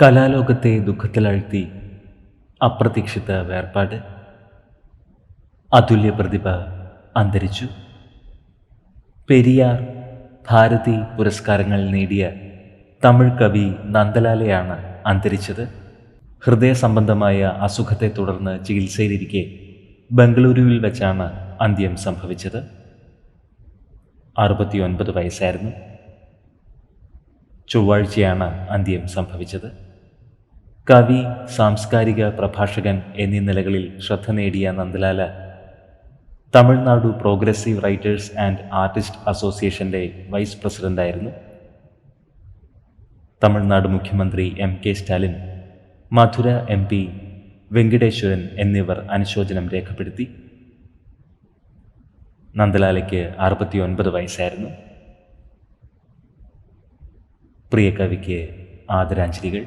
കലാലോകത്തെ ദുഃഖത്തിലാഴ്ത്തി അപ്രതീക്ഷിത വേർപാട്. അതുല്യ പ്രതിഭ അന്തരിച്ചു. പെരിയാർ, ഭാരതി പുരസ്കാരങ്ങൾ നേടിയ തമിഴ് കവി നന്ദലാലയാണ് അന്തരിച്ചത്. ഹൃദയ സംബന്ധമായ അസുഖത്തെ തുടർന്ന് ചികിത്സയിലിരിക്കെ ബംഗളൂരുവിൽ വെച്ചാണ് അന്ത്യം സംഭവിച്ചത്. 69 വയസ്സായിരുന്നു. ചൊവ്വാഴ്ചയാണ് അന്ത്യം സംഭവിച്ചത്. കവി, സാംസ്കാരിക പ്രഭാഷകൻ എന്നീ നിലകളിൽ ശ്രദ്ധ നേടിയ Nandalala Tamil Nadu progressive writers and artist അസോസിയേഷൻ്റെ വൈസ് പ്രസിഡന്റായിരുന്നു. തമിഴ്നാട് മുഖ്യമന്ത്രി MK സ്റ്റാലിൻ, മധുര MP വെങ്കിടേശ്വരൻ എന്നിവർ അനുശോചനം രേഖപ്പെടുത്തി. നന്ദലാലയ്ക്ക് 69 വയസ്സായിരുന്നു. പ്രിയ കവിക്ക് ആദരാഞ്ജലികൾ.